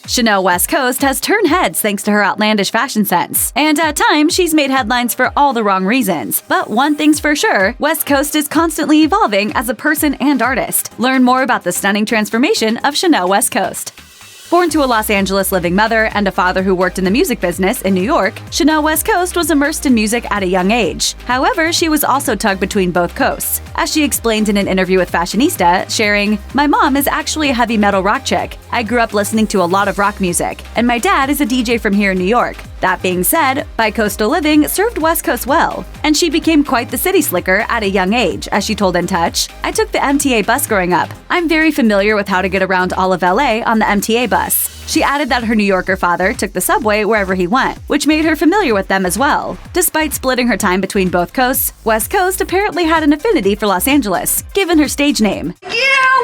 Chanel West Coast has turned heads thanks to her outlandish fashion sense, and at times she's made headlines for all the wrong reasons. But one thing's for sure, West Coast is constantly evolving as a person and artist. Learn more about the stunning transformation of Chanel West Coast. Born to a Los Angeles living mother and a father who worked in the music business in New York, Chanel West Coast was immersed in music at a young age. However, she was also tugged between both coasts. As she explained in an interview with Fashionista, sharing, "My mom is actually a heavy metal rock chick. I grew up listening to a lot of rock music, and my dad is a DJ from here in New York. That being said, bi-coastal living served West Coast well, and she became quite the city slicker at a young age," as she told In Touch. "I took the MTA bus growing up. I'm very familiar with how to get around all of LA on the MTA bus." She added that her New Yorker father took the subway wherever he went, which made her familiar with them as well. Despite splitting her time between both coasts, West Coast apparently had an affinity for Los Angeles, given her stage name. Yeah,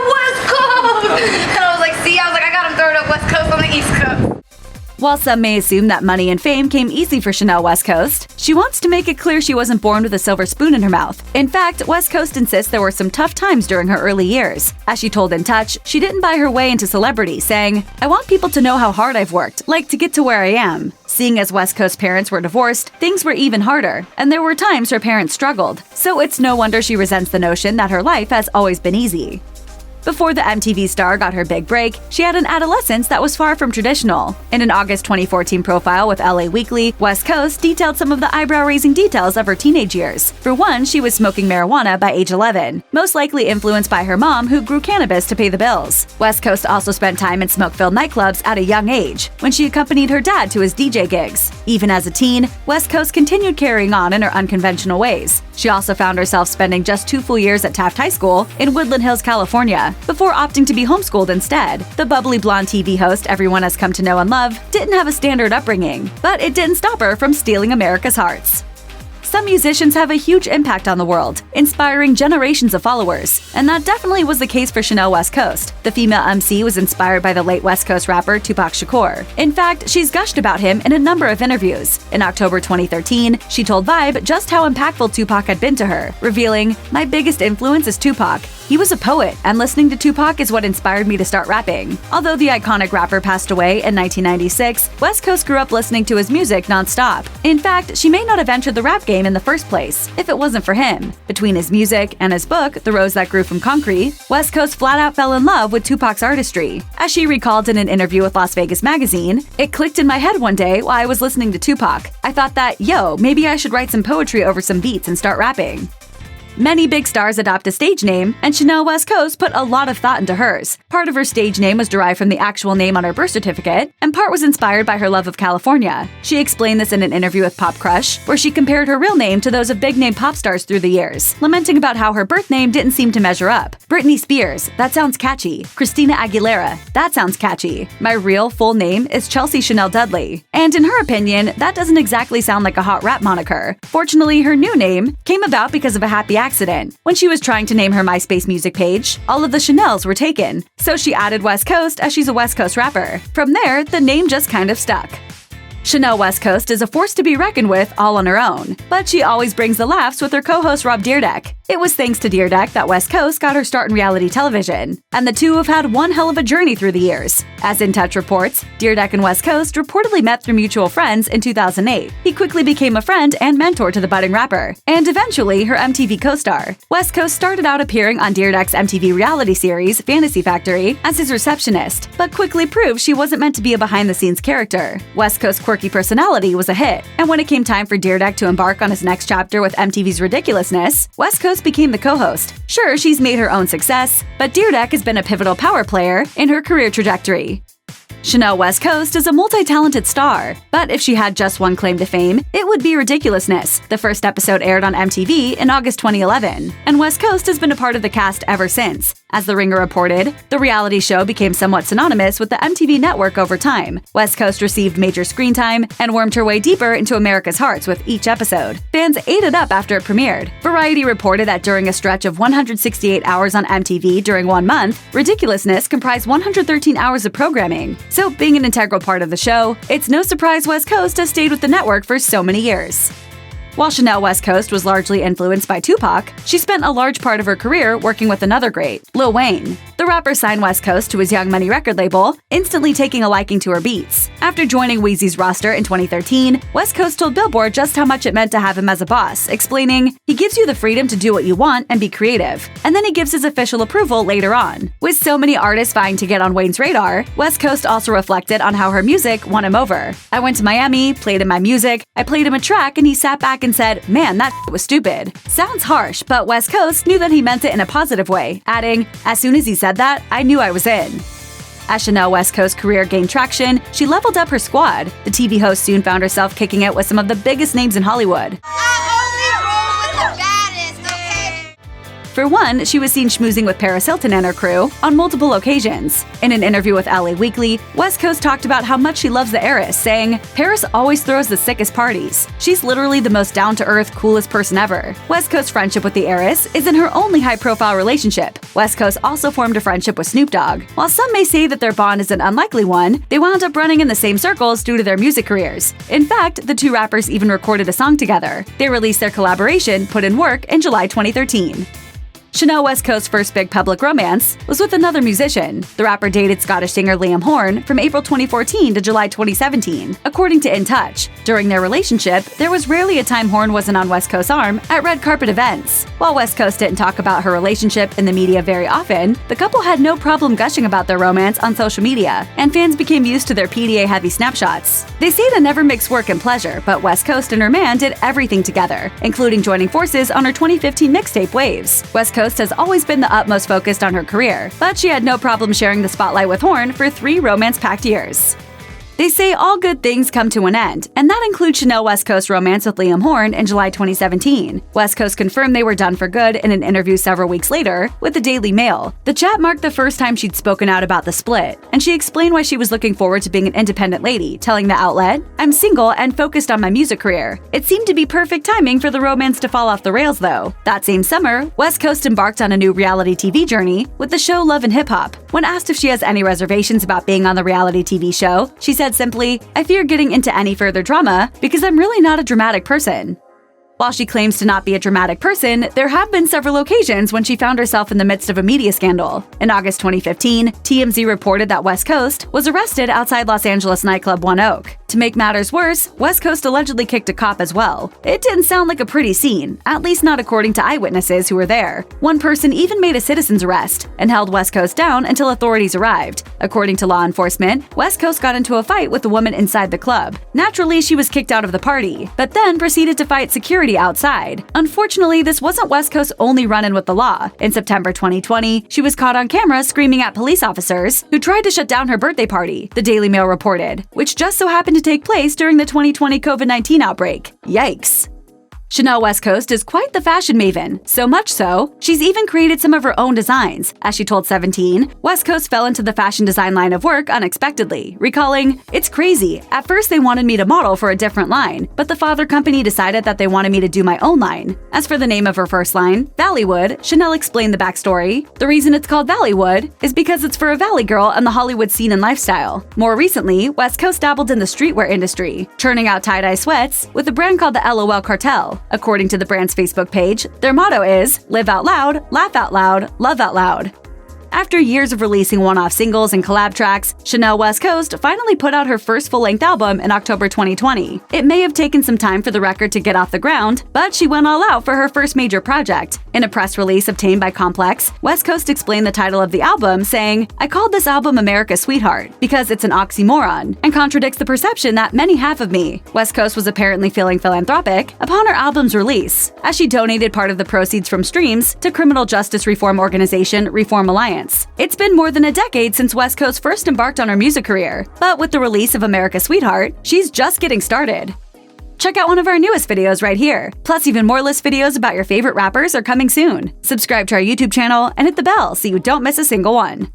West Coast! And I was like, I got him throwing up West Coast on the East Coast. While some may assume that money and fame came easy for Chanel West Coast, she wants to make it clear she wasn't born with a silver spoon in her mouth. In fact, West Coast insists there were some tough times during her early years. As she told In Touch, she didn't buy her way into celebrity, saying, "I want people to know how hard I've worked, like to get to where I am." Seeing as West Coast parents were divorced, things were even harder, and there were times her parents struggled. So it's no wonder she resents the notion that her life has always been easy. Before the MTV star got her big break, she had an adolescence that was far from traditional. In an August 2014 profile with LA Weekly, West Coast detailed some of the eyebrow-raising details of her teenage years. For one, she was smoking marijuana by age 11, most likely influenced by her mom, who grew cannabis to pay the bills. West Coast also spent time in smoke-filled nightclubs at a young age, when she accompanied her dad to his DJ gigs. Even as a teen, West Coast continued carrying on in her unconventional ways. She also found herself spending just 2 full years at Taft High School in Woodland Hills, California, before opting to be homeschooled instead. The bubbly blonde TV host everyone has come to know and love didn't have a standard upbringing, but it didn't stop her from stealing America's hearts. Some musicians have a huge impact on the world, inspiring generations of followers, and that definitely was the case for Chanel West Coast. The female MC was inspired by the late West Coast rapper Tupac Shakur. In fact, she's gushed about him in a number of interviews. In October 2013, she told Vibe just how impactful Tupac had been to her, revealing, "My biggest influence is Tupac. He was a poet, and listening to Tupac is what inspired me to start rapping." Although the iconic rapper passed away in 1996, West Coast grew up listening to his music nonstop. In fact, she may not have entered the rap game in the first place if it wasn't for him. Between his music and his book, The Rose That Grew from Concrete, West Coast flat out fell in love with Tupac's artistry. As she recalled in an interview with Las Vegas Magazine, "It clicked in my head one day while I was listening to Tupac. I thought that, yo, maybe I should write some poetry over some beats and start rapping." Many big stars adopt a stage name, and Chanel West Coast put a lot of thought into hers. Part of her stage name was derived from the actual name on her birth certificate, and part was inspired by her love of California. She explained this in an interview with Pop Crush, where she compared her real name to those of big-name pop stars through the years, lamenting about how her birth name didn't seem to measure up. Britney Spears, that sounds catchy. Christina Aguilera, that sounds catchy. My real full name is Chelsea Chanel Dudley. And in her opinion, that doesn't exactly sound like a hot rap moniker. Fortunately, her new name came about because of a happy accident. When she was trying to name her MySpace music page, all of the Chanels were taken, so she added West Coast as she's a West Coast rapper. From there, the name just kind of stuck. Chanel West Coast is a force to be reckoned with all on her own, but she always brings the laughs with her co-host Rob Dyrdek. It was thanks to Dyrdek that West Coast got her start in reality television, and the two have had one hell of a journey through the years. As In Touch reports, Dyrdek and West Coast reportedly met through mutual friends in 2008. He quickly became a friend and mentor to the budding rapper, and eventually her MTV co-star. West Coast started out appearing on Dyrdek's MTV reality series, Fantasy Factory, as his receptionist, but quickly proved she wasn't meant to be a behind-the-scenes character. West Coast's quirky personality was a hit, and when it came time for Dyrdek to embark on his next chapter with MTV's Ridiculousness, West Coast became the co-host. Sure, she's made her own success, but Dyrdek has been a pivotal power player in her career trajectory. Chanel West Coast is a multi-talented star, but if she had just one claim to fame, it would be Ridiculousness. The first episode aired on MTV in August 2011, and West Coast has been a part of the cast ever since. As The Ringer reported, the reality show became somewhat synonymous with the MTV network over time. West Coast received major screen time and wormed her way deeper into America's hearts with each episode. Fans ate it up after it premiered. Variety reported that during a stretch of 168 hours on MTV during 1 month, Ridiculousness comprised 113 hours of programming. So, being an integral part of the show, it's no surprise West Coast has stayed with the network for so many years. While Chanel West Coast was largely influenced by Tupac, she spent a large part of her career working with another great, Lil Wayne. The rapper signed West Coast to his Young Money record label, instantly taking a liking to her beats. After joining Weezy's roster in 2013, West Coast told Billboard just how much it meant to have him as a boss, explaining, "He gives you the freedom to do what you want and be creative, and then he gives his official approval later on." With so many artists vying to get on Wayne's radar, West Coast also reflected on how her music won him over. "I went to Miami, played him my music, I played him a track, and he sat back and said, 'Man, that was stupid.'" Sounds harsh, but West Coast knew that he meant it in a positive way, adding, "As soon as he said that, I knew I was in." As Chanel West Coast's career gained traction, she leveled up her squad. The TV host soon found herself kicking it with some of the biggest names in Hollywood. For one, she was seen schmoozing with Paris Hilton and her crew on multiple occasions. In an interview with LA Weekly, West Coast talked about how much she loves the heiress, saying, "Paris always throws the sickest parties. She's literally the most down-to-earth, coolest person ever." West Coast's friendship with the heiress isn't her only high-profile relationship. West Coast also formed a friendship with Snoop Dogg. While some may say that their bond is an unlikely one, they wound up running in the same circles due to their music careers. In fact, the two rappers even recorded a song together. They released their collaboration, Put in Work, in July 2013. Chanel West Coast's first big public romance was with another musician. The rapper dated Scottish singer Liam Horne from April 2014 to July 2017, according to In Touch. During their relationship, there was rarely a time Horne wasn't on West Coast's arm at red carpet events. While West Coast didn't talk about her relationship in the media very often, the couple had no problem gushing about their romance on social media, and fans became used to their PDA-heavy snapshots. They say they never mix work and pleasure, but West Coast and her man did everything together, including joining forces on her 2015 mixtape Waves. West Coast has always been the utmost focused on her career, but she had no problem sharing the spotlight with Horne for 3 romance-packed years. They say all good things come to an end, and that includes Chanel West Coast's romance with Liam Horne in July 2017. West Coast confirmed they were done for good in an interview several weeks later with the Daily Mail. The chat marked the first time she'd spoken out about the split, and she explained why she was looking forward to being an independent lady, telling the outlet, "I'm single and focused on my music career. It seemed to be perfect timing for the romance to fall off the rails, though." That same summer, West Coast embarked on a new reality TV journey with the show Love and Hip Hop. When asked if she has any reservations about being on the reality TV show, she said simply, "I fear getting into any further drama because I'm really not a dramatic person." While she claims to not be a dramatic person, there have been several occasions when she found herself in the midst of a media scandal. In August 2015, TMZ reported that West Coast was arrested outside Los Angeles nightclub One Oak. To make matters worse, West Coast allegedly kicked a cop as well. It didn't sound like a pretty scene, at least not according to eyewitnesses who were there. One person even made a citizen's arrest and held West Coast down until authorities arrived. According to law enforcement, West Coast got into a fight with a woman inside the club. Naturally, she was kicked out of the party, but then proceeded to fight security outside. Unfortunately, this wasn't West Coast's only run-in with the law. In September 2020, she was caught on camera screaming at police officers who tried to shut down her birthday party, the Daily Mail reported, which just so happened to take place during the 2020 COVID-19 outbreak. Yikes. Chanel West Coast is quite the fashion maven, so much so, she's even created some of her own designs. As she told 17, West Coast fell into the fashion design line of work unexpectedly, recalling, "It's crazy. At first they wanted me to model for a different line, but the father company decided that they wanted me to do my own line." As for the name of her first line, Valleywood, Chanel explained the backstory. "The reason it's called Valleywood is because it's for a valley girl and the Hollywood scene and lifestyle." More recently, West Coast dabbled in the streetwear industry, turning out tie-dye sweats with a brand called the LOL Cartel. According to the brand's Facebook page, their motto is, "Live out loud, laugh out loud, love out loud." After years of releasing one-off singles and collab tracks, Chanel West Coast finally put out her first full-length album in October 2020. It may have taken some time for the record to get off the ground, but she went all out for her first major project. In a press release obtained by Complex, West Coast explained the title of the album, saying, "I called this album America's Sweetheart because it's an oxymoron and contradicts the perception that many have of me." West Coast was apparently feeling philanthropic upon her album's release, as she donated part of the proceeds from streams to criminal justice reform organization Reform Alliance. It's been more than a decade since West Coast first embarked on her music career, but with the release of America's Sweetheart, she's just getting started. Check out one of our newest videos right here. Plus, even more list videos about your favorite rappers are coming soon. Subscribe to our YouTube channel and hit the bell so you don't miss a single one.